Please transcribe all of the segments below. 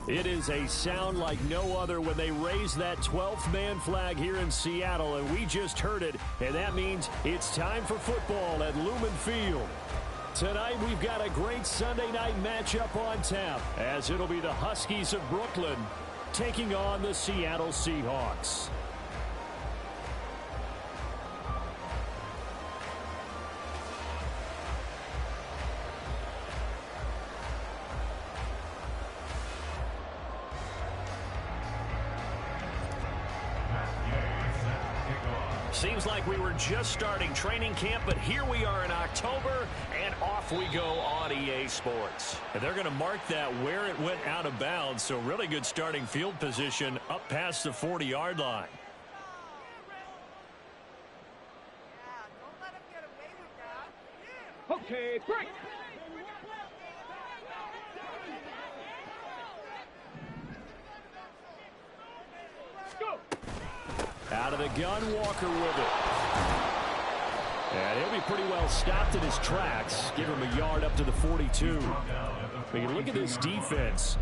It is a sound like no other when they raise that 12th man flag here in Seattle, and we just heard it, and that means it's time for football at Lumen Field. Tonight we've got a great Sunday night matchup on tap, as it'll be the Huskies of Brooklyn taking on the Seattle Seahawks. Seems like we were just starting training camp, but here we are in October, and off we go on EA Sports. And they're going to mark that where it went out of bounds, so really good starting field position up past the 40-yard line. Okay, break. Out of the gun, Walker with it. And he'll be pretty well stopped in his tracks. Give him a yard up to the 42. But you look at this defense.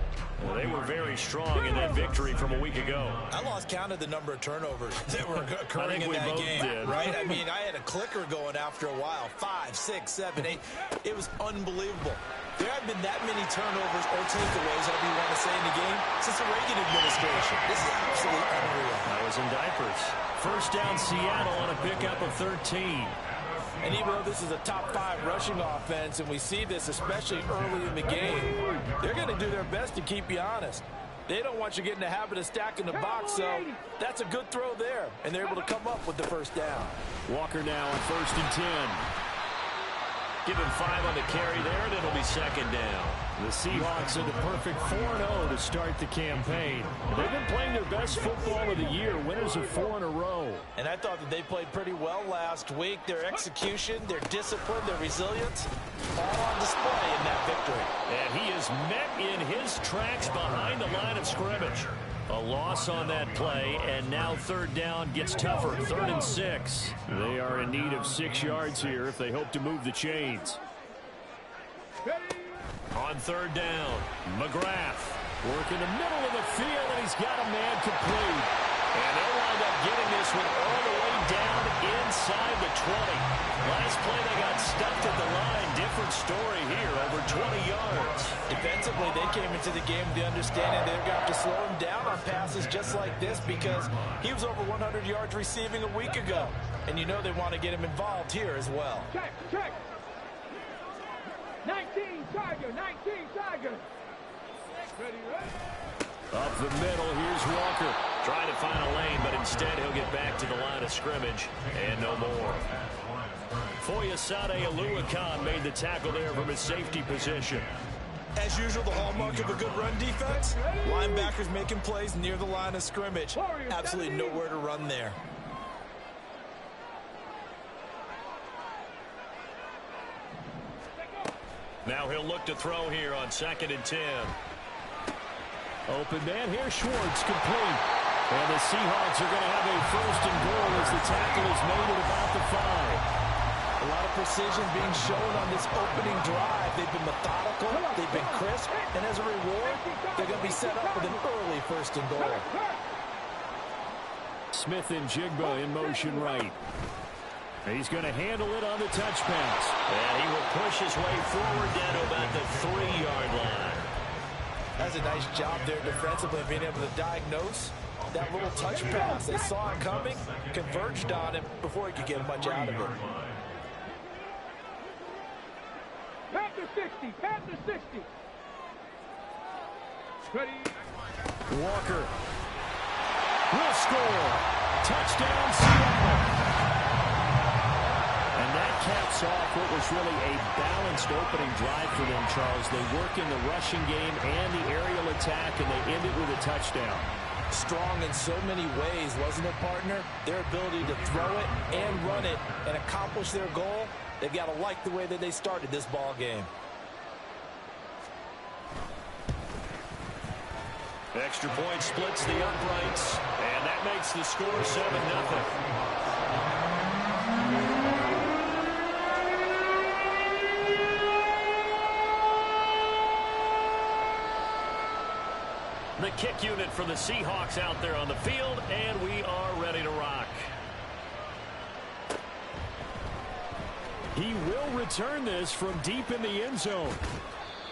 Well, they were very strong in that victory from a week ago. I lost count of the number of turnovers that were occurring in that game. Did. Right? I mean, I had a clicker going after a while. 5, 6, 7, 8. It was unbelievable. There have been that many turnovers or takeaways, however you want to say, in the game since the Reagan administration. This is absolutely unreal. I was in diapers. First down Seattle on a pickup of 13. And even though this is a top 5 rushing offense, and we see this especially early in the game, they're going to do their best to keep you honest. They don't want you getting the habit of stacking the box, so that's a good throw there. And they're able to come up with the first down. Walker now on 1st and 10. Give him 5 on the carry there, and it'll be second down. The Seahawks are the perfect 4-0 to start the campaign. They've been playing their best football of the year, winners of 4 in a row. And I thought that they played pretty well last week. Their execution, their discipline, their resilience, all on display in that victory. And he is met in his tracks behind the line of scrimmage. A loss on that play, and now third down gets tougher. 3rd and 6. They are in need of 6 yards here if they hope to move the chains. On 3rd down, McGrath work in the middle of the field, and he's got a man complete. And they'll wind up getting this one all the way down inside the 20. Last play they got stuffed at the line. Different story here, over 20 yards. Defensively, they came into the game with the understanding they're going to have to slow him down on passes just like this because he was over 100 yards receiving a week ago. And you know they want to get him involved here as well. Check, check. 19 Tiger, 19 Tiger. Ready, ready. Up the middle, here's Walker. Trying to find a lane, but instead he'll get back to the line of scrimmage. And no more. Foyesade Aluakan made the tackle there from his safety position. As usual, the hallmark of a good run defense. Linebackers making plays near the line of scrimmage. Absolutely nowhere to run there. Now he'll look to throw here on 2nd and 10. Open man here, Schwartz, complete. And the Seahawks are going to have a 1st and goal as the tackle is made at about the 5. A lot of precision being shown on this opening drive. They've been methodical, they've been crisp, and as a reward, they're going to be set up with an early 1st and goal. Smith and Jigba in motion right. He's going to handle it on the touch pass. And he will push his way forward down to about the 3-yard line. That's a nice job there defensively, being able to diagnose that little touch pass. They saw it coming, converged on him before he could get much out of it. Panther 60, Panther 60. Ready. Walker will score. Touchdown, Seattle. And that caps off what was really a balanced opening drive for them, Charles. They work in the rushing game and the aerial attack, and they end it with a touchdown. Strong in so many ways, wasn't it, partner? Their ability to throw it and run it and accomplish their goal, they've got to like the way that they started this ball game. Extra point splits the uprights, and that makes the score 7-0. kick unit for the Seahawks out there on the field, and we are ready to rock. He will return this from deep in the end zone.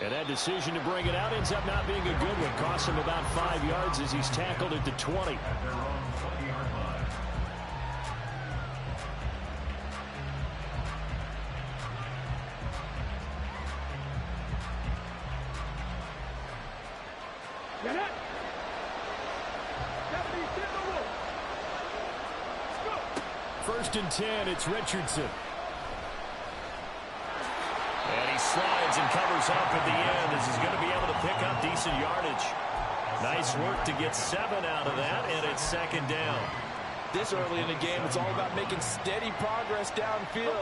And that decision to bring it out ends up not being a good one. Costs him about 5 yards as he's tackled at the 20. First and 10, it's Richardson. And he slides and covers up at the end as he's going to be able to pick up decent yardage. Nice work to get 7 out of that, and it's second down. This early in the game, it's all about making steady progress downfield,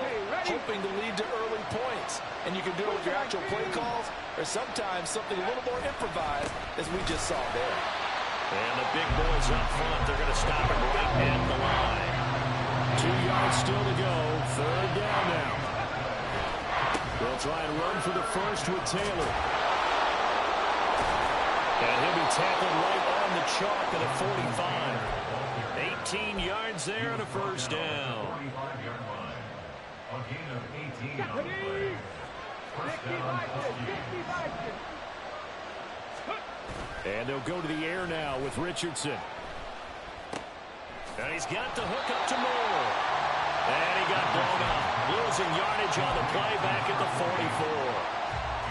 hoping to lead to early points. And you can do it with your actual play calls or sometimes something a little more improvised, as we just saw there. And the big boys up front, they're going to stop him right at the line. 2 yards still to go. Third down now. They'll try and run for the first with Taylor. And he'll be tackled right on the chalk at a 45. 18 yards there and a first down. And they'll go to the air now with Richardson. And he's got the hook up to Moore. And he got blown up. Losing yardage on the play back at the 44.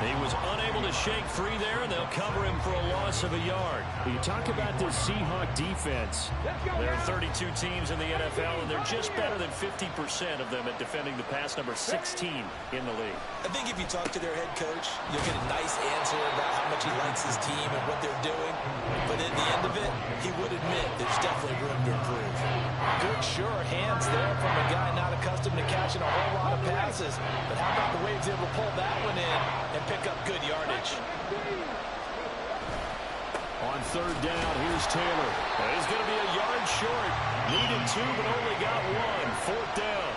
He was unable to shake free there, and they'll cover him for a loss of a yard. You talk about this Seahawk defense. There are 32 teams in the NFL, and they're just better than 50% of them at defending the pass, number 16 in the league. I think if you talk to their head coach, you'll get a nice answer about how much he likes his team and what they're doing. But at the end of it, he would admit there's definitely room to improve. Good, sure hands there from a guy not accustomed to catching a whole lot of passes. But how about the way he's able to pull that one in and pick up good yardage? On third down, here's Taylor. He's going to be a yard short. Needed 2, but only got 1. Fourth down.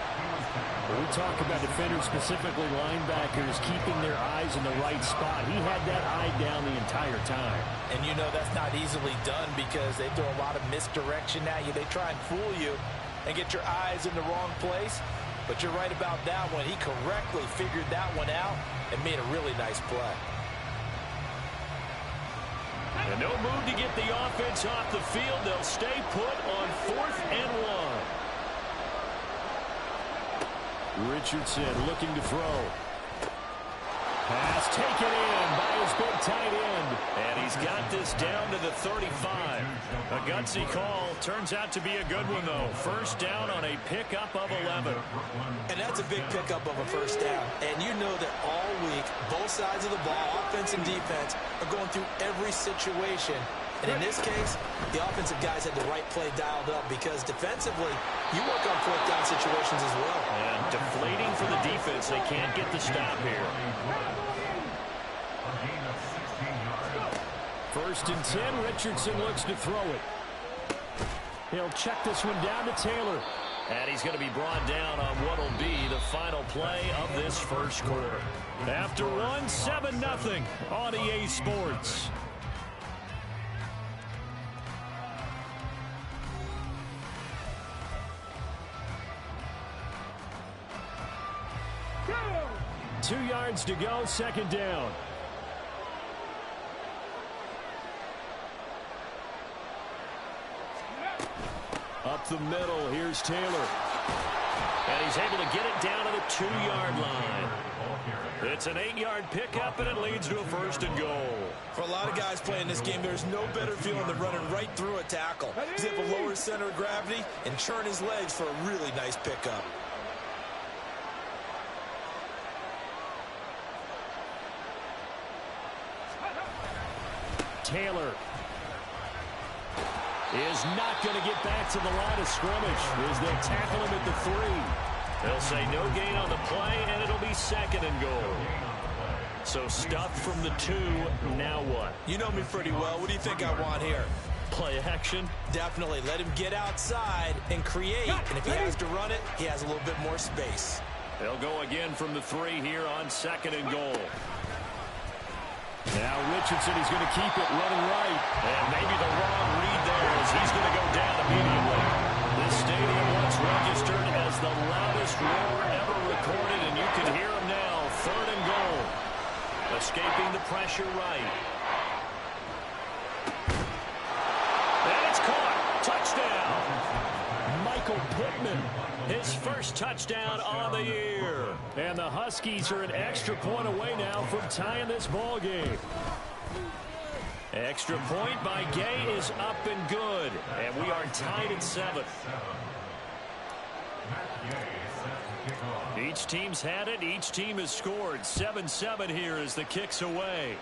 When we talk about defenders, specifically linebackers, keeping their eyes in the right spot, he had that eye down the entire time. And you know that's not easily done because they throw a lot of misdirection at you. They try and fool you and get your eyes in the wrong place. But you're right about that one. He correctly figured that one out and made a really nice play. And no move to get the offense off the field. They'll stay put on 4th and 1. Richardson looking to throw. Pass taken in by his big tight end. And he's got this down to the 35. A gutsy call. Turns out to be a good one, though. First down on a pickup of 11. And that's a big pickup of a first down. And you know that all week, both sides of the ball, offense and defense, are going through every situation. And in this case, the offensive guys had the right play dialed up because defensively, you work on fourth down situations as well. And deflating for the defense. They can't get the stop here. First and 10, Richardson looks to throw it. He'll check this one down to Taylor. And he's going to be brought down on what will be the final play of this first quarter. After one, 7-0 on EA Sports. Two yards to go, second down. Up the middle, here's Taylor. And he's able to get it down to the 2-yard line. It's an 8-yard pickup, and it leads to a first and goal. For a lot of guys playing this game, there's no better feeling than running right through a tackle. He's able to lower his center of gravity and churn his legs for a really nice pickup. Taylor is not going to get back to the line of scrimmage as they'll tackle him at the 3. They'll say no gain on the play, and it'll be second and goal. So stuffed from the 2, now what? You know me pretty well. What do you think I want here? Play action? Definitely. Let him get outside and create. And if he has to run it, he has a little bit more space. They'll go again from the 3 here on second and goal. Now Richardson, he's going to keep it running right. And maybe the wrong read there as he's going to go down immediately. This stadium once registered as the loudest roar ever recorded, and you can hear him now. 3rd and goal. Escaping the pressure right. And it's caught. Touchdown. Michael Pittman, his first touchdown on the year. And the Huskies are an extra point away now from tying this ball game. Extra point by Gay is up and good. And we are tied at 7. Each team's had it. Each team has scored. 7-7 here as the kick's away.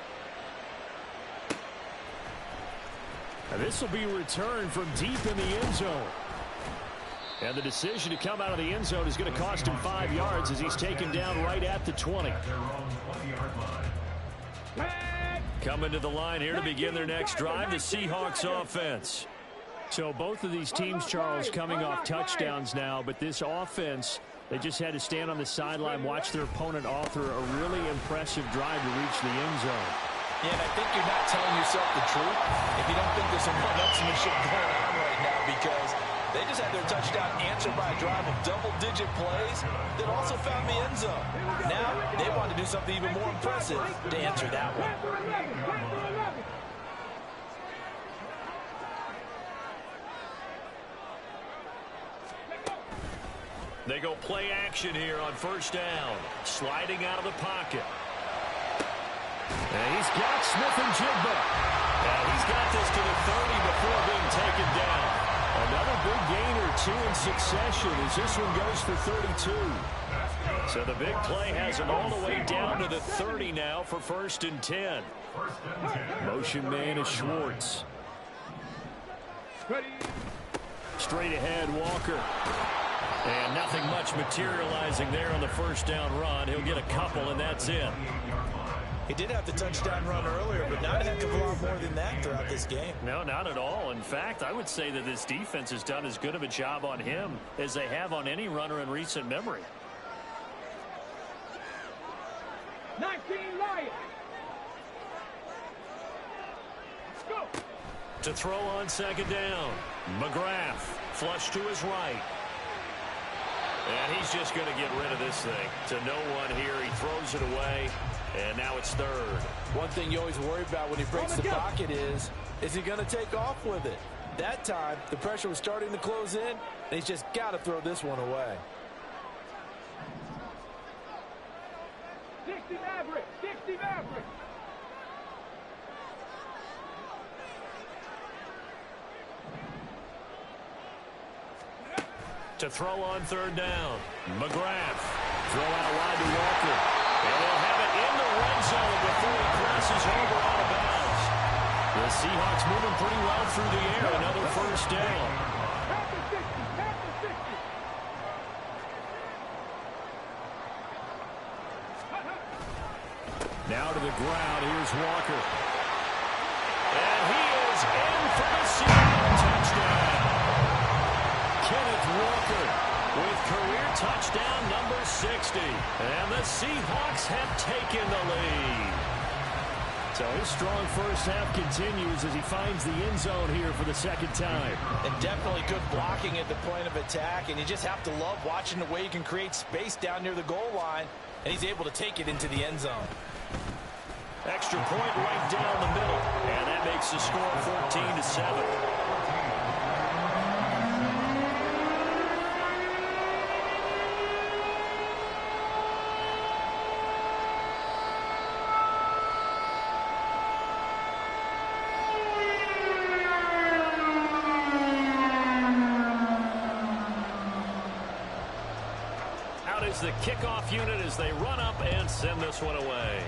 And this will be returned from deep in the end zone. And the decision to come out of the end zone is going to cost him 5 yards as he's taken down right at the 20. Coming to the line here to begin their next drive, the Seahawks offense. So both of these teams, Charles, coming off touchdowns now, but this offense, they just had to stand on the sideline, watch their opponent author a really impressive drive to reach the end zone. Yeah, and I think you're not telling yourself the truth if you don't think there's some one-upsmanship going on right now, because they just had their touchdown answered by a drive of double-digit plays that also found the end zone. Now they want to do something even more impressive to answer that one. They go play action here on 1st down. Sliding out of the pocket. And he's got Smith-Njigba. And he's got this to the 30 before being taken down. Another big gain or 2 in succession as this one goes for 32. So the big play has him all the way down to the 30 now for 1st and 10. Motion man is Schwartz. Straight ahead, Walker. And nothing much materializing there on the 1st down run. He'll get a couple, and that's it. He did have the touchdown run earlier, but not a heck of a lot more than that throughout this game. No, not at all. In fact, I would say that this defense has done as good of a job on him as they have on any runner in recent memory. 19 Lions. Let's go. To throw on 2nd down. McGrath, flush to his right. And he's just going to get rid of this thing to no one here. He throws it away, and now it's 3rd. One thing you always worry about when he breaks the pocket is he going to take off with it? That time, the pressure was starting to close in, and he's just got to throw this one away. 60 Maverick, 60 Maverick. To throw on 3rd down. McGrath. Throw out wide to Walker. And they'll have it in the red zone before he crosses over out of bounds. The Seahawks moving pretty well through the air. Another 1st down. Now to the ground. Here's Walker. And he is in for the Seahawks touchdown. Kenneth Walker with career touchdown number 60. And the Seahawks have taken the lead. So his strong 1st half continues as he finds the end zone here for the 2nd time. And definitely good blocking at the point of attack. And you just have to love watching the way he can create space down near the goal line. And he's able to take it into the end zone. Extra point right down the middle. And that makes the score 14-7. The kickoff unit as they run up and send this one away.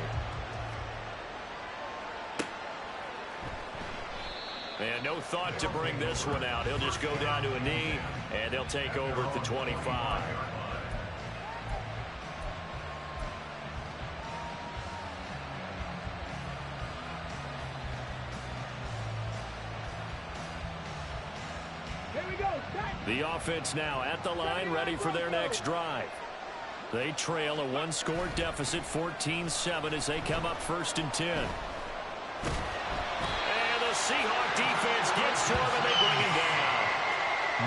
And no thought to bring this one out. He'll just go down to a knee, and they'll take over at the 25. Here we go. The offense now at the line, ready for their next drive. They trail a 1-score deficit, 14-7, as they come up 1st and 10. Seahawk defense gets to him, and they bring him down.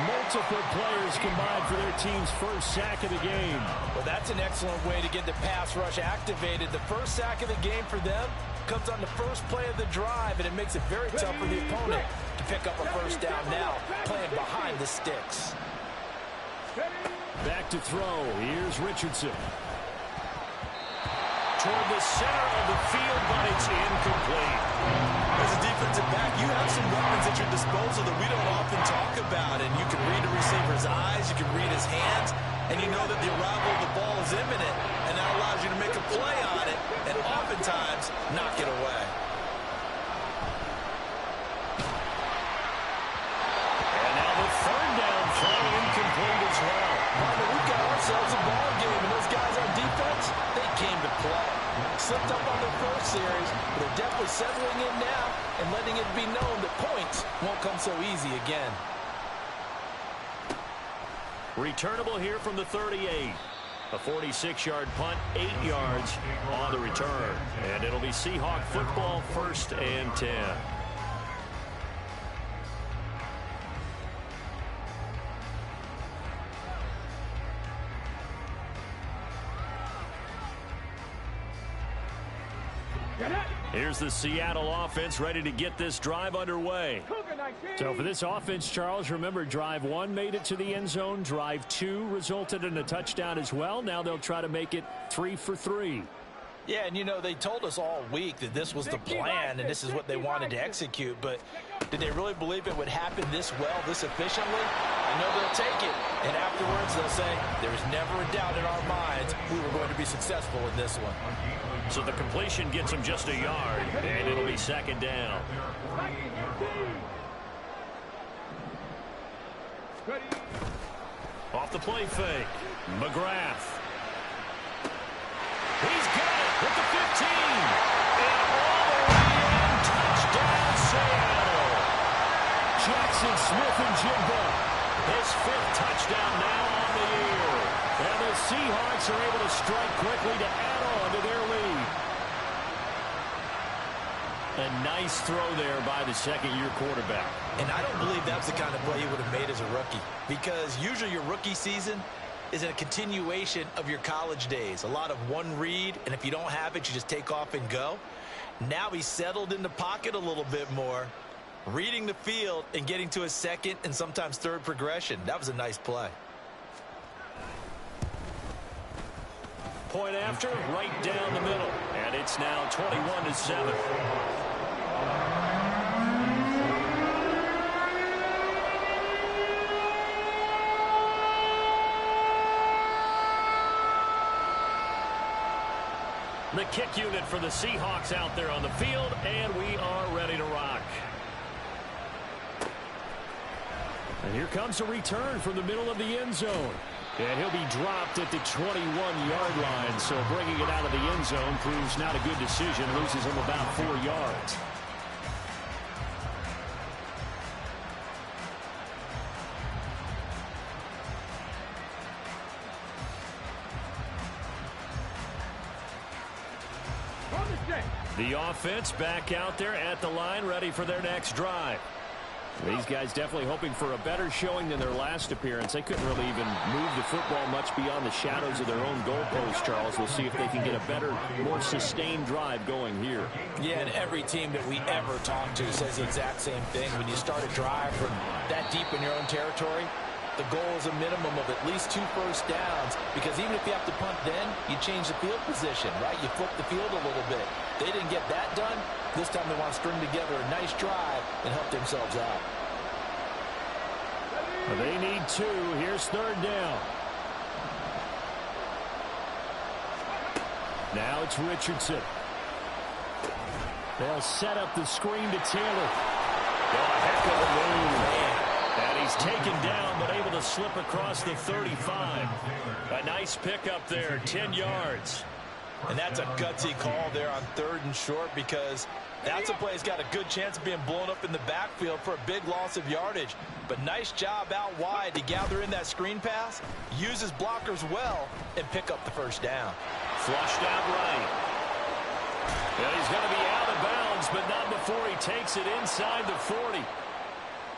Multiple players combined for their team's first sack of the game. Well, that's an excellent way to get the pass rush activated. The first sack of the game for them comes on the first play of the drive, and it makes it very tough for the opponent to pick up a first down now, playing behind the sticks. Back to throw. Here's Richardson. Toward the center of the field, but it's incomplete. As a defensive back, you have some weapons at your disposal that we don't often talk about, and you can read a receiver's eyes, you can read his hands, and you know that the arrival of the ball is imminent, and that allows you to make a play on it, and oftentimes knock it away. And now the third down throw incomplete as well. Partner, we've got ourselves a ball game, and those guys on defense, they came to play. Slipped up on their first series, but they're definitely settling in now and letting it be known that points won't come so easy again. Returnable here from the 38. A 46-yard punt, 8 yards on the return. And it'll be Seahawk football, 1st and 10. Here's the Seattle offense ready to get this drive underway. So for this offense, Charles, remember, drive 1 made it to the end zone. Drive 2 resulted in a touchdown as well. Now they'll try to make it 3 for 3. Yeah, and you know, they told us all week that this was the plan and this is what they wanted to execute, but did they really believe it would happen this well, this efficiently? I know they'll take it, and afterwards they'll say, there was never a doubt in our minds we were going to be successful in this one. So the completion gets him just a yard, and it'll be 2nd down. Off the play fake, McGrath. He's got it with the 15. And all the way in, touchdown Seattle. Jackson Smith-Njigba, his 5th touchdown now on the year. And the Seahawks are able to strike quickly to add on to their lead. A nice throw there by the second-year quarterback. And I don't believe that's the kind of play he would have made as a rookie, because usually your rookie season is a continuation of your college days. A lot of one read, and if you don't have it, you just take off and go. Now he's settled in the pocket a little bit more, reading the field and getting to his second and sometimes third progression. That was a nice play. Point after, right down the middle. And it's now 21-7. The kick unit for the Seahawks out there on the field, and we are ready to rock. And here comes a return from the middle of the end zone. And he'll be dropped at the 21-yard line, so bringing it out of the end zone proves not a good decision, loses him about 4 yards. The offense back out there at the line, ready for their next drive. These guys definitely hoping for a better showing than their last appearance. They couldn't really even move the football much beyond the shadows of their own goalpost, Charles. We'll see if they can get a better, more sustained drive going here. Yeah, and every team that we ever talk to says the exact same thing. When you start a drive from that deep in your own territory, the goal is a minimum of at least 2 first downs, because even if you have to punt then, you change the field position, right? You flip the field a little bit. They didn't get that done. This time they want to string together a nice drive and help themselves out. They need 2. Here's 3rd down. Now it's Richardson. They'll set up the screen to Taylor. Oh, a heck of a move. And he's taken down, but able to slip across the 35. A nice pickup there, 10 yards. And that's a gutsy call there on 3rd and short, because that's a play that's got a good chance of being blown up in the backfield for a big loss of yardage. But nice job out wide to gather in that screen pass, use his blockers well, and pick up the first down. Flushed out right. And he's going to be out of bounds but not before he takes it inside the 40.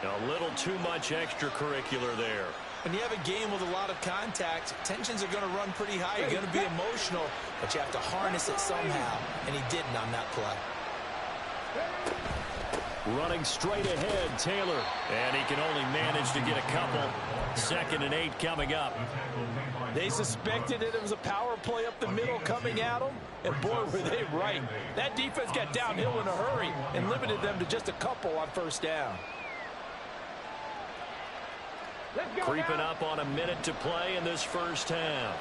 A little too much extracurricular there. When you have a game with a lot of contact, tensions are going to run pretty high. You're going to be emotional, but you have to harness it somehow, and he didn't on that play. Running straight ahead, Taylor. And he can only manage to get a couple. 2nd and 8 coming up. They suspected that it was a power play up the middle coming at them, and boy, were they right. That defense got downhill in a hurry and limited them to just a couple on 1st down. Creeping up on a minute to play in this 1st half.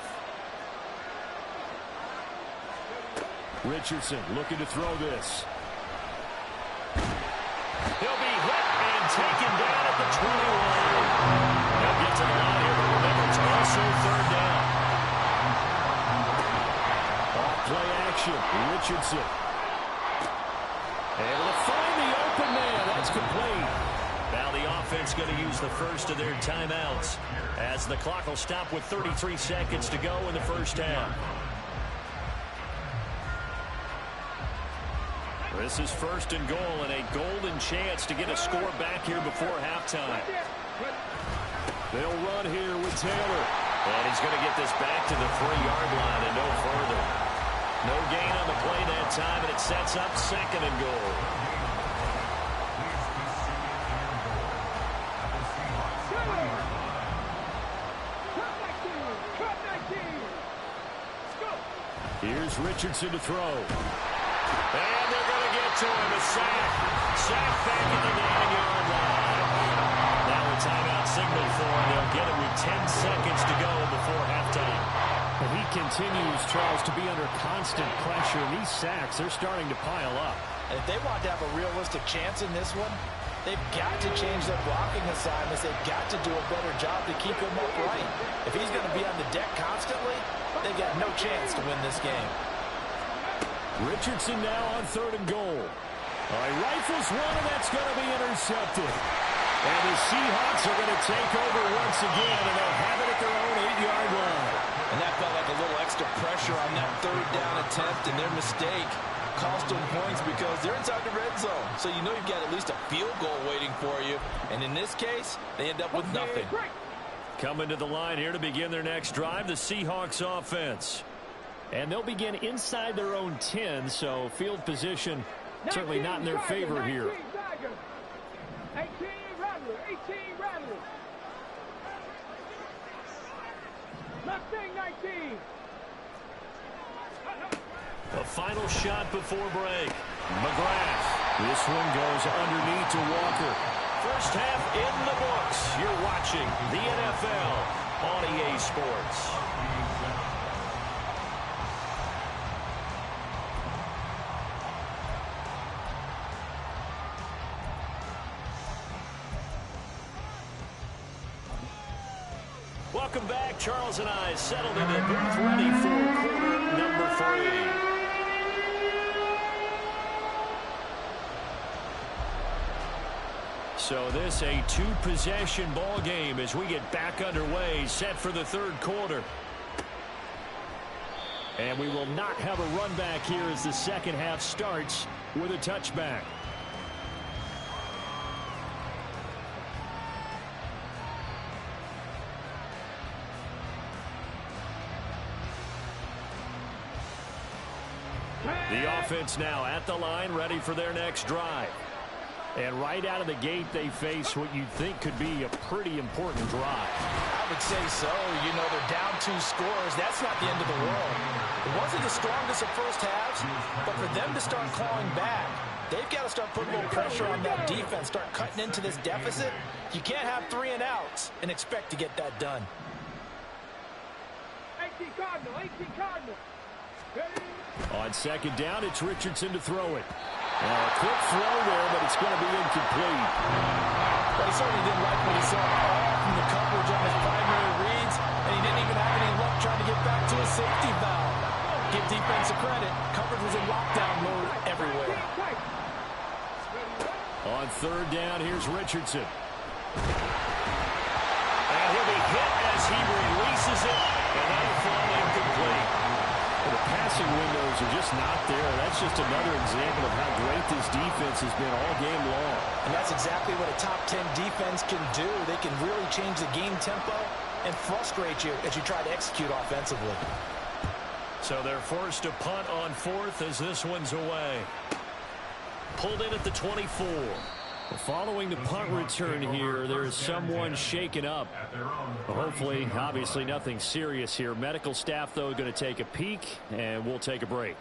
Richardson looking to throw this. He'll be hit and taken down at the 21. They'll get to the line here, but remember, it's also 3rd down. Off-play action. Richardson. Able to find the open man. That's complete. Now the offense going to use the first of their timeouts as the clock will stop with 33 seconds to go in the 1st half. This is 1st and goal and a golden chance to get a score back here before halftime. They'll run here with Taylor. And he's going to get this back to the 3-yard line and no further. No gain on the play that time, and it sets up 2nd and goal. Here's Richardson to throw. And they're going to get to him. A sack. Sack back at the 9-yard line. Now a timeout signal for him. They'll get it with 10 seconds to go before halftime. And he continues, Charles, to be under constant pressure. And these sacks, they're starting to pile up. And if they want to have a realistic chance in this one, they've got to change their blocking assignments. They've got to do a better job to keep him upright. If he's going to be on the deck constantly, they've got no chance to win this game. Richardson now on 3rd and goal. He rifles one, and that's going to be intercepted. And the Seahawks are going to take over once again, and they'll have it at their own 8-yard line. And that felt like a little extra pressure on that 3rd down attempt, and their mistake cost them points because they're inside the red zone. So you know you've got at least a field goal waiting for you. And in this case, they end up with nothing. Coming to the line here to begin their next drive, the Seahawks offense. And they'll begin inside their own 10, so field position certainly not in their favor here. 18 Rattler, 18 Rattler. Left thing, 19. A final shot before break. McGrath. This one goes underneath to Walker. First half in the books. You're watching the NFL on EA Sports. Welcome back. Charles and I settled in the booth ready for quarter number 3. So this a 2-possession ball game as we get back underway, set for the 3rd quarter. And we will not have a run back here as the 2nd half starts with a touchback. The offense now at the line, ready for their next drive. And right out of the gate, they face what you'd think could be a pretty important drive. I would say so. You know, they're down 2 scores. That's not the end of the world. It wasn't the strongest of first halves, but for them to start clawing back, they've got to start putting a little pressure on that defense, start cutting into this deficit. You can't have 3 and outs and expect to get that done. 18 Cardinal, 18 Cardinal. On 2nd down, it's Richardson to throw it. A quick throw there, but it's going to be incomplete. But he certainly didn't like what he saw all from the coverage on his primary reads, and he didn't even have any luck trying to get back to his safety valve. Give defense a credit. Coverage was in lockdown mode everywhere. On 3rd down, here's Richardson. And he'll be hit as he releases it, and that'll fall incomplete. The pass passing windows are just not there. That's just another example of how great this defense has been all game long. And that's exactly what a top 10 defense can do. They can really change the game tempo and frustrate you as you try to execute offensively. So they're forced to punt on fourth as this one's away. Pulled in at the 24. Following the punt return here, there is someone shaken up. Hopefully, obviously nothing serious here. Medical staff, though, going to take a peek, and we'll take a break.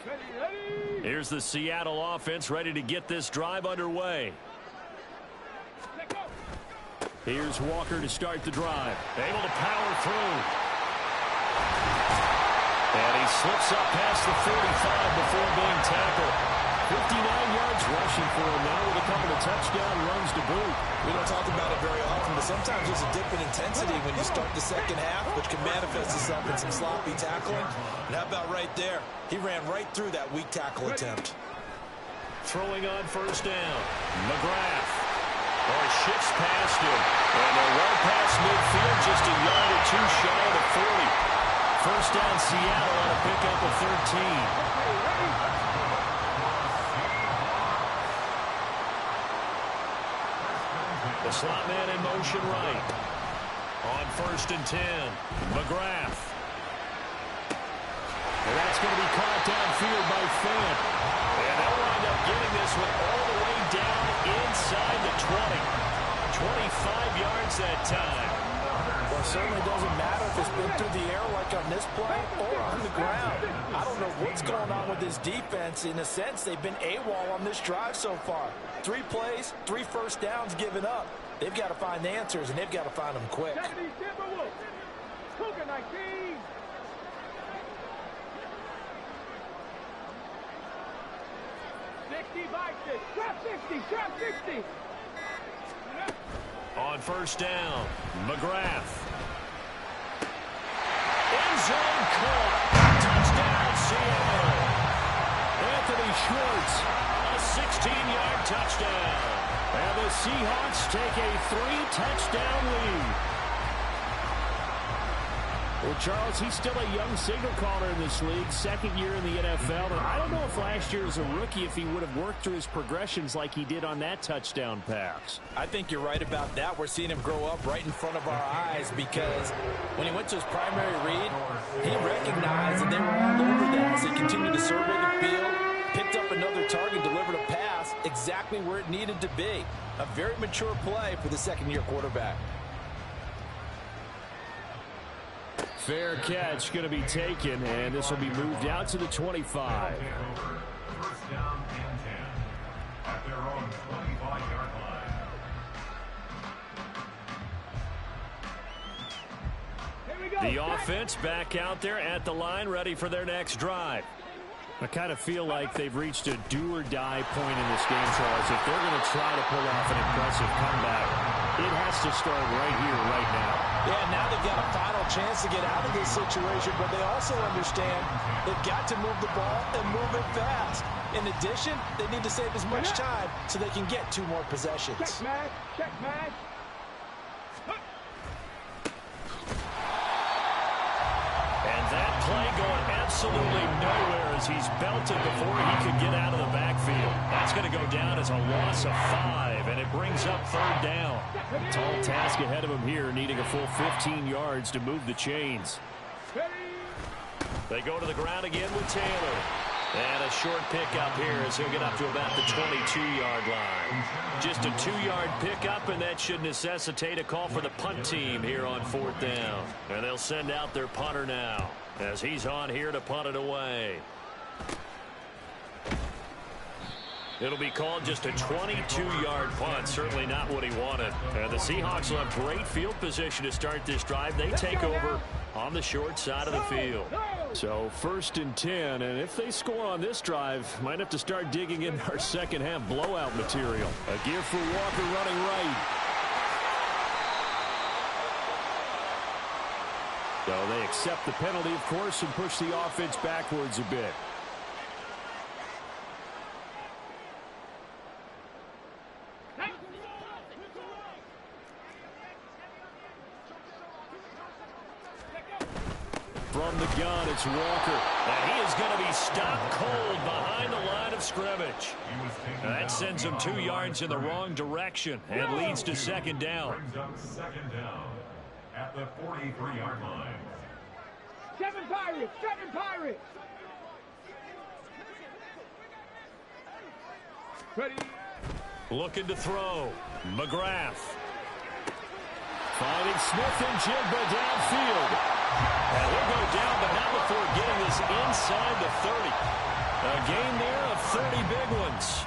Here's the Seattle offense ready to get this drive underway. Here's Walker to start the drive. Able to power through. And he slips up past the 45 before being tackled. 59 yards rushing for him now with a couple of touchdown runs to boot. We don't talk about it very often, but sometimes there's a dip in intensity when you start the second half, which can manifest itself in some sloppy tackling. And how about right there? He ran right through that weak tackle attempt. Throwing on first down. McGrath. Or shifts past him. And they're well past midfield, just a yard or two shy of the 40. First down Seattle on a pickup of 13. The slot man in motion right. On first and 10. McGrath. And that's going to be caught downfield by Fant. And they'll wind up getting this one all the way down inside the 20. 25 yards that time. Well, it certainly doesn't matter if it's been through the air like on this play or on the ground. I don't know what's going on with this defense. In a sense, they've been AWOL on this drive so far. 3 plays, 3 first downs given up. They've got to find the answers, and they've got to find them quick. On first down, McGrath. End zone caught. Touchdown, Seattle. Anthony Schwartz, a 16-yard touchdown. And the Seahawks take a 3-touchdown lead. Well, Charles, he's still a young signal caller in this league, second year in the NFL. And I don't know if last year as a rookie, if he would have worked through his progressions like he did on that touchdown pass. I think you're right about that. We're seeing him grow up right in front of our eyes because when he went to his primary read, he recognized that they were all over that as he continued to survey the field, picked up another target, delivered a pass exactly where it needed to be. A very mature play for the second-year quarterback. Fair catch going to be taken, and this will be moved out to the 25. First down and 10 at their own 25-yard line. The offense back out there at the line, ready for their next drive. I kind of feel like they've reached a do-or-die point in this game, Charles. If they're going to try to pull off an impressive comeback, it has to start right here, right now. Yeah, now they've got a final chance to get out of this situation, but they also understand they've got to move the ball and move it fast. In addition, they need to save as much time so they can get 2 more possessions. Check match, check match. And that play going absolutely nowhere as he's belted before he could get out of the backfield. That's going to go down as a loss of 5, and it brings up third down. Tall task ahead of him here, needing a full 15 yards to move the chains. They go to the ground again with Taylor. And a short pickup here as he'll get up to about the 22-yard line. Just a 2-yard pickup, and that should necessitate a call for the punt team here on fourth down. And they'll send out their punter now as he's on here to punt it away. It'll be called just a 22-yard punt. Certainly not what he wanted. The Seahawks will have great field position to start this drive. They take over on the short side of the field. So first and 10, and if they score on this drive, might have to start digging in our second half blowout material. A give for Walker running right. So they accept the penalty, of course, and push the offense backwards a bit. from the gun, it's Walker. And he is going to be stopped cold behind the line of scrimmage. That sends him 2 yards in the wrong direction and leads to second down. Brings up second down at the 43-yard line. 7 Pirates! 7 Pirates! Ready? Looking to throw. McGrath. Finding Smith and Jigba downfield. And he'll go down, but not before getting this inside the 30. A gain there of 30 big ones.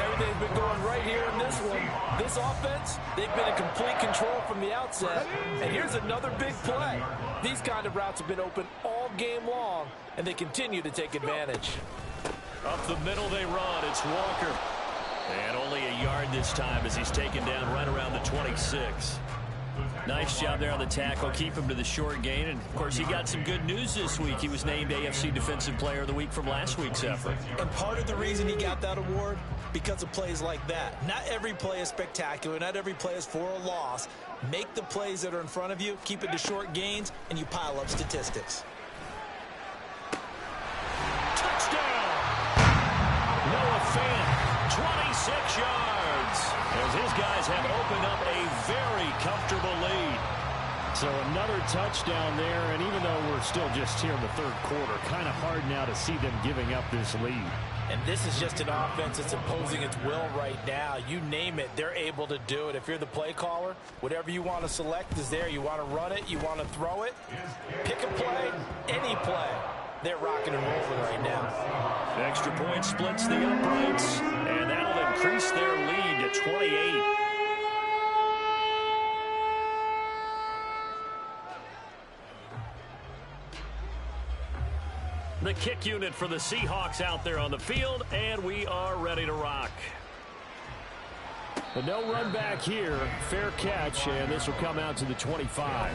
Everything's been going right here in this one. This offense, they've been in complete control from the outset. And here's another big play. These kind of routes have been open all game long, and they continue to take advantage. Up the middle they run. It's Walker. And only a yard this time as he's taken down right around the 26. Nice job there on the tackle. Keep him to the short gain. And, of course, he got some good news this week. He was named AFC Defensive Player of the Week from last week's effort. And part of the reason he got that award, because of plays like that. Not every play is spectacular. Not every play is for a loss. Make the plays that are in front of you, keep it to short gains, and you pile up statistics. Touchdown! Noah Fant, 26 yards. As his guys have opened up a very comfortable lead. So another touchdown there, and even though we're still just here in the third quarter, kind of hard now to see them giving up this lead. And this is just an offense that's imposing its will right now. You name it, they're able to do it. If you're the play caller, whatever you want to select is there. You want to run it, you want to throw it, pick a play, any play. They're rocking and rolling right now. Extra point splits the uprights, and that'll increase their lead to 28. The kick unit for the Seahawks out there on the field, and we are ready to rock. But no run back here. Fair catch, and this will come out to the 25.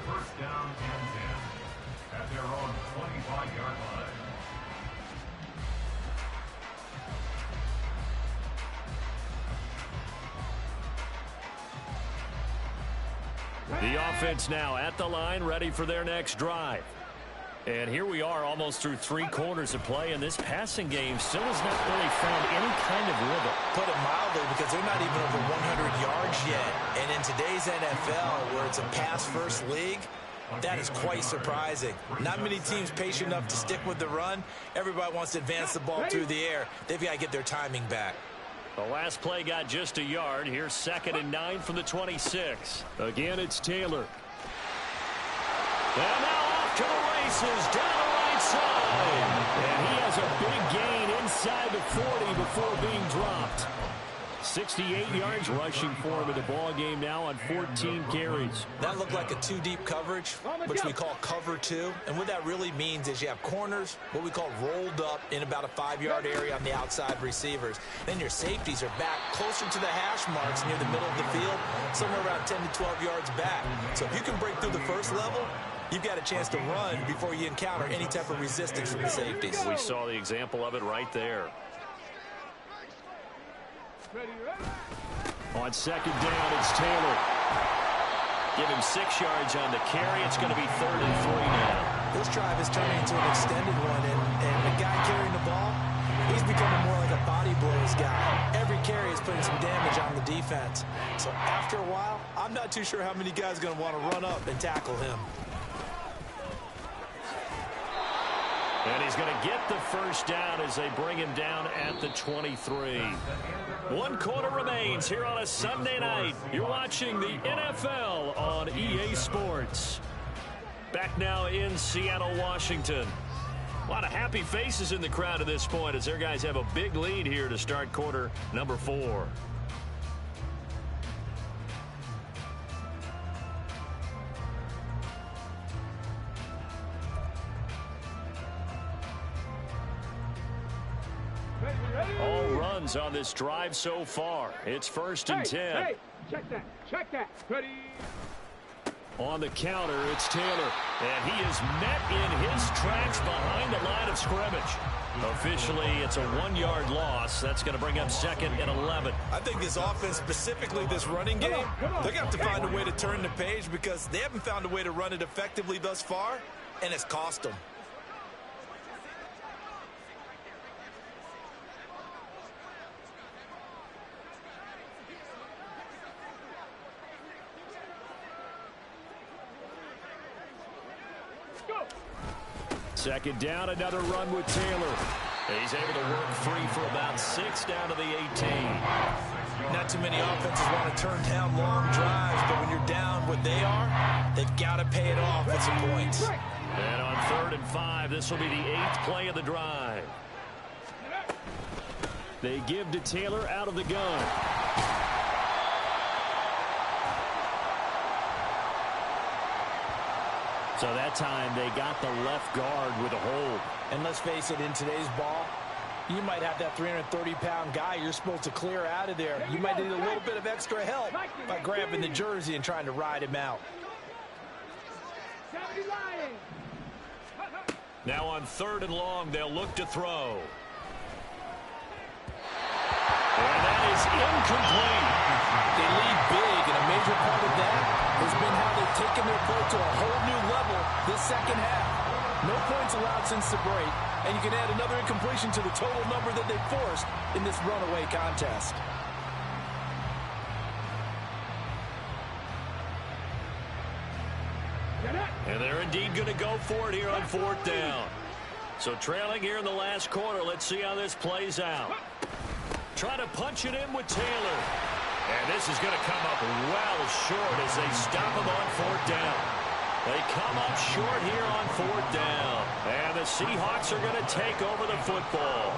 First down and 10 at their own 25-yard line. The offense now at the line, ready for their next drive. And here we are almost through 3 quarters of play, and this passing game still has not really found any kind of rhythm. Put it mildly, because they're not even over 100 yards yet. And in today's NFL, where it's a pass-first league, that is quite surprising. Not many teams patient enough to stick with the run. Everybody wants to advance the ball through the air. They've got to get their timing back. The last play got just a yard. Here's 2nd and 9 from the 26. Again, it's Taylor. And now off to the races down the right side. And he has a big gain inside the 40 before being dropped. 68 yards rushing for him in the ball game now on 14 carries. That looked like a 2-deep coverage, which we call cover 2. And what that really means is you have corners, what we call rolled up in about a 5-yard area on the outside receivers. Then your safeties are back closer to the hash marks near the middle of the field, somewhere around 10 to 12 yards back. So if you can break through the first level, you've got a chance to run before you encounter any type of resistance from the safeties. We saw the example of it right there. On 2nd down, it's Taylor. Give him 6 yards on the carry. It's going to be 3rd and 3 now. This drive is turning into an extended one, and the guy carrying the ball, he's becoming more like a body blows guy. Every carry is putting some damage on the defense. So after a while, I'm not too sure how many guys are going to want to run up and tackle him. And he's going to get the first down as they bring him down at the 23. 1 quarter remains here on a Sunday night. You're watching the NFL on EA Sports. Back now in Seattle, Washington. A lot of happy faces in the crowd at this point as their guys have a big lead here to start quarter number 4. All runs on this drive so far. It's 1st and 10. Hey, check that. Check that. Ready. On the counter, it's Taylor. And he is met in his tracks behind the line of scrimmage. Officially, it's a 1-yard loss. That's going to bring up 2nd and 11. I think this offense, specifically this running game, they're going to have to find a way to turn the page because they haven't found a way to run it effectively thus far. and it's cost them. Second down, another run with Taylor. He's able to work free for about 6 down to the 18. Not too many offenses want to turn down long drives, but when you're down what they are, they've got to pay it off with some points. And on 3rd and 5, this will be the 8th play of the drive. They give to Taylor out of the gun. So that time they got the left guard with a hold. And let's face it, in today's ball, you might have that 330-pound guy you're supposed to clear out of there. You might need a little bit of extra help by grabbing the jersey and trying to ride him out. Now on 3rd and long, they'll look to throw. And that is incomplete. They lead big, and a major part of that has been how they've taken their play to a whole new level this second half. No points allowed since the break, and you can add another incompletion to the total number that they forced in this runaway contest. And they're indeed going to go for it here on 4th down. So trailing here in the last quarter, let's see how this plays out. Try to punch it in with Taylor. And this is going to come up well short as they stop him on 4th down. They come up short here on 4th down. And the Seahawks are going to take over the football.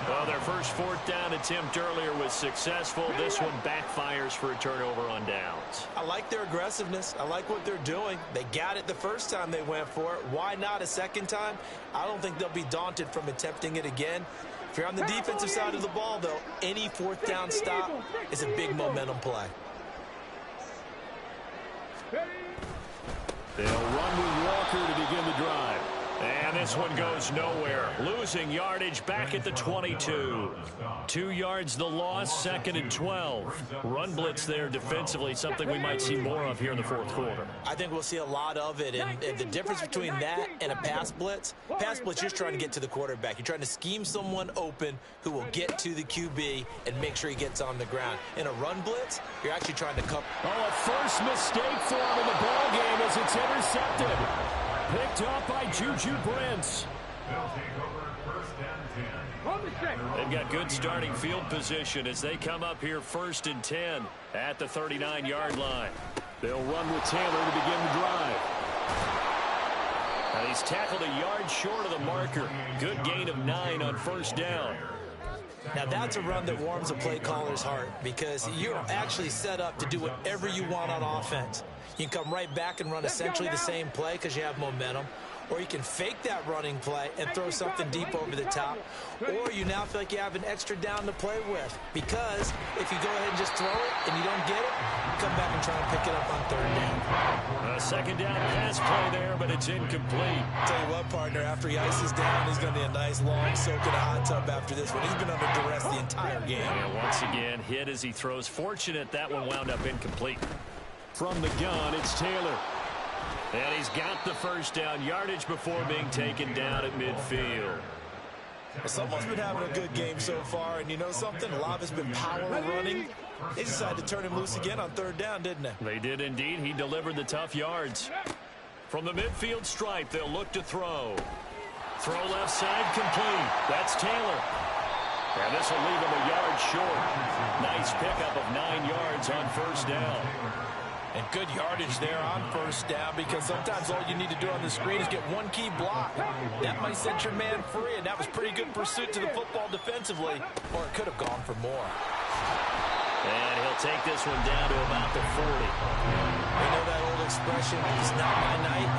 Well, their first 4th down attempt earlier was successful. This one backfires for a turnover on downs. I like their aggressiveness. I like what they're doing. They got it the first time they went for it. Why not a second time? I don't think they'll be daunted from attempting it again. If you're on the defensive side of the ball, though, any 4th down stop is a big momentum play. They'll run with Walker to begin the drive. And this one goes nowhere. Losing yardage back at the 22. 2 yards the loss, 2nd and 12. Run blitz there defensively, something we might see more of here in the 4th quarter. I think we'll see a lot of it. And the difference between that and a pass blitz, you're trying to get to the quarterback. You're trying to scheme someone open who will get to the QB and make sure he gets on the ground. In a run blitz, you're actually trying to cover. Oh, a first mistake for him in the ball game as it's intercepted. Picked up by Juju Brents. They've got good starting field position as they come up here 1st and 10 at the 39-yard line. They'll run with Taylor to begin the drive. Now he's tackled a yard short of the marker. Good gain of 9 on 1st down. Now that's a run that warms a play caller's heart because you're actually set up to do whatever you want on offense. You can come right back and run essentially the same play because you have momentum. Or you can fake that running play and throw something deep over the top. Or you now feel like you have an extra down to play with. Because if you go ahead and just throw it and you don't get it, come back and try and pick it up on 3rd down. A 2nd down pass play there, but it's incomplete. Tell you what, partner, after he ices down, he's going to need a nice long soak in a hot tub after this one. He's been under duress the entire game. And once again, hit as he throws. Fortunate that one wound up incomplete. From the gun, it's Taylor. And he's got the 1st down yardage before being taken down at midfield. Well, someone's been having a good game so far, and you know something? A lot of it's been power running. They decided to turn him loose again on 3rd down, didn't they? They did indeed. He delivered the tough yards. From the midfield stripe, they'll look to throw. Throw left side complete. That's Taylor. And this will leave him a yard short. Nice pickup of 9 yards on 1st down. And good yardage there on 1st down because sometimes all you need to do on the screen is get one key block. That might set your man free, and that was pretty good pursuit to the football defensively, or it could have gone for more. And he'll take this one down to about the 40. You know that old expression, it's not my night?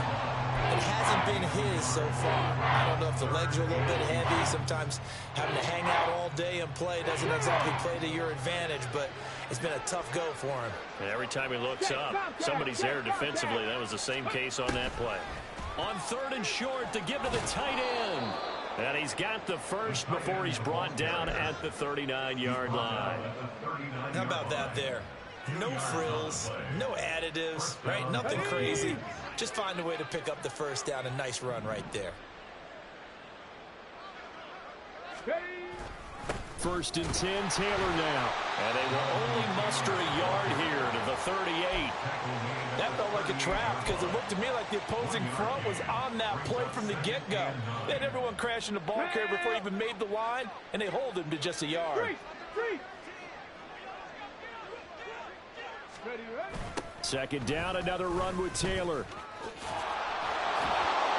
It hasn't been his so far. I don't know if the legs are a little bit heavy. Sometimes having to hang out all day and play doesn't exactly play to your advantage, but it's been a tough go for him. And every time he looks up, somebody's there defensively. That was the same case on that play. On 3rd and short to give to the tight end. And he's got the first before he's brought down at the 39-yard line. How about that there? No frills, no additives, pass, right? Nothing crazy. Just find a way to pick up the first down. A nice run right there. First and 10, Taylor now. And they will only muster a yard here to the 38. That felt like a trap because it looked to me like the opposing front was on that play from the get-go. They had everyone crashing the ball carrier before he even made the line, and they hold him to just a yard. Second down, another run with Taylor.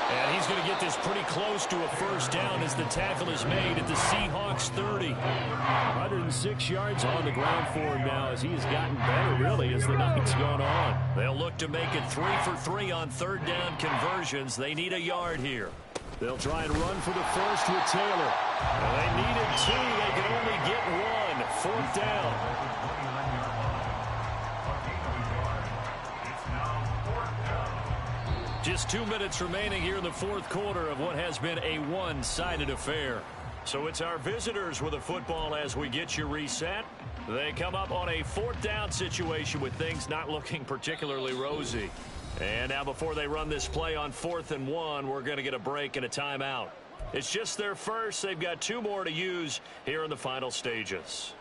And he's going to get this pretty close to a first down as the tackle is made at the Seahawks 30. 106 yards on the ground for him now as he has gotten better, really, as the night's gone on. They'll look to make it 3 for 3 on third down conversions. They need a yard here. They'll try and run for the first with Taylor. And they needed 2. They can only get 1. Fourth down. Just 2 minutes remaining here in the fourth quarter of what has been a one-sided affair. So it's our visitors with a football as we get you reset. They come up on a fourth down situation with things not looking particularly rosy. And now before they run this play on 4th and 1, we're going to get a break and a timeout. It's just their first. They've got 2 more to use here in the final stages.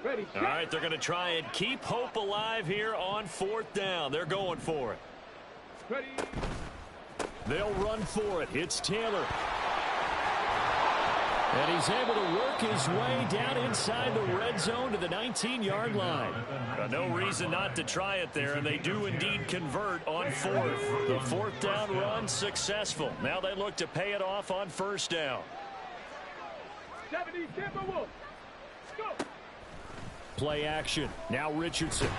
All right, they're going to try and keep hope alive here on 4th down. They're going for it. Ready. They'll run for it. It's Taylor. And he's able to work his way down inside the red zone to the 19-yard line. No reason not to try it there, and they do indeed convert on 4th. The 4th down run successful. Now they look to pay it off on first down. 70, Timberwolves. Go. Play action. Now Richardson.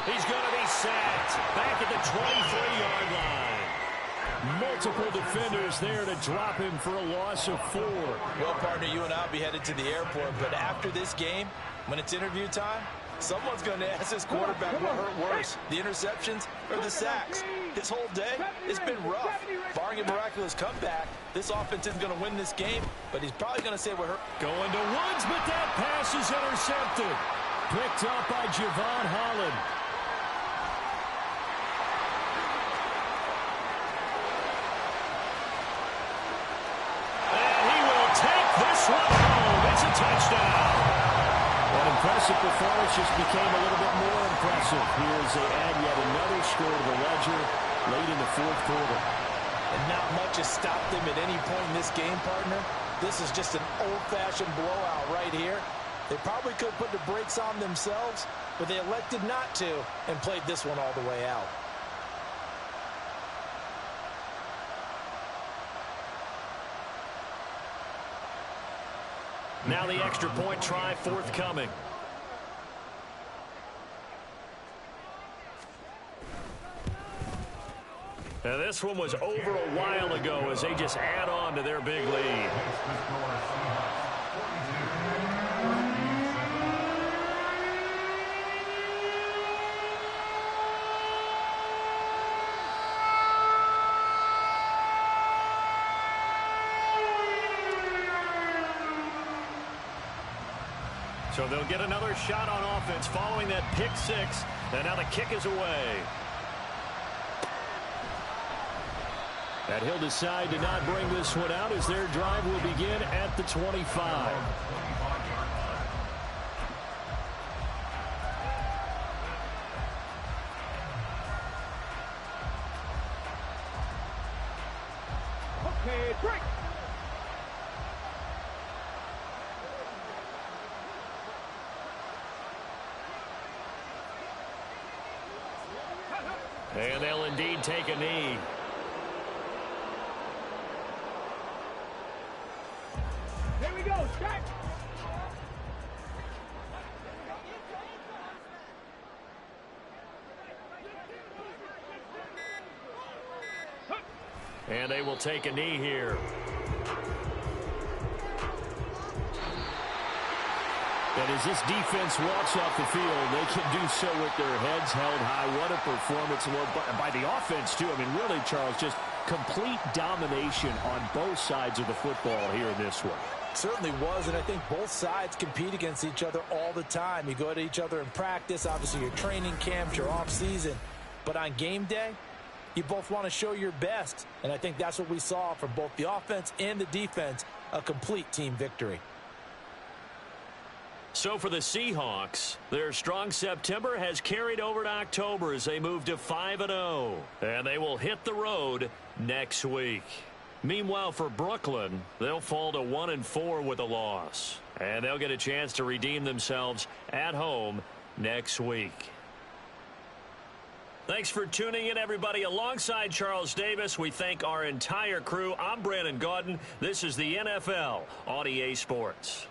He's going to be sacked back at the 23-yard line. Multiple defenders there to drop him for a loss of 4. Well, partner, you and I will be headed to the airport, but after this game, when it's interview time, someone's going to ask this quarterback what hurt worse, the interceptions or the sacks. His whole day, it's been rough. Barring a miraculous comeback, this offense isn't going to win this game, but he's probably going to say what hurt. Going to Woods, but that pass is intercepted. Picked up by Javon Holland. And he will take this one home. It's a touchdown. That impressive performance just became a little bit more impressive here as they add yet another score to the ledger late in the fourth quarter. And not much has stopped them at any point in this game, partner. This is just an old-fashioned blowout right here. They probably could put the brakes on themselves, but they elected not to and played this one all the way out. Now the extra point try forthcoming. Now this one was over a while ago as they just add on to their big lead. So they'll get another shot on offense following that pick 6. And now the kick is away. And he'll decide to not bring this one out as their drive will begin at the 25. Okay, break. And they'll indeed take a knee. Here we go, check. And they will take a knee here. And as this defense walks off the field, they can do so with their heads held high. What a performance by the offense, too. I mean, really, Charles, just complete domination on both sides of the football here in this one. Certainly was, and I think both sides compete against each other all the time. You go to each other in practice, obviously your training camps, your off-season. But on game day, you both want to show your best. And I think that's what we saw from both the offense and the defense, a complete team victory. So for the Seahawks, their strong September has carried over to October as they move to 5-0. And they will hit the road next week. Meanwhile, for Brooklyn, they'll fall to 1-4 with a loss. And they'll get a chance to redeem themselves at home next week. Thanks for tuning in, everybody. Alongside Charles Davis, we thank our entire crew. I'm Brandon Gaudin. This is the NFL on EA Sports.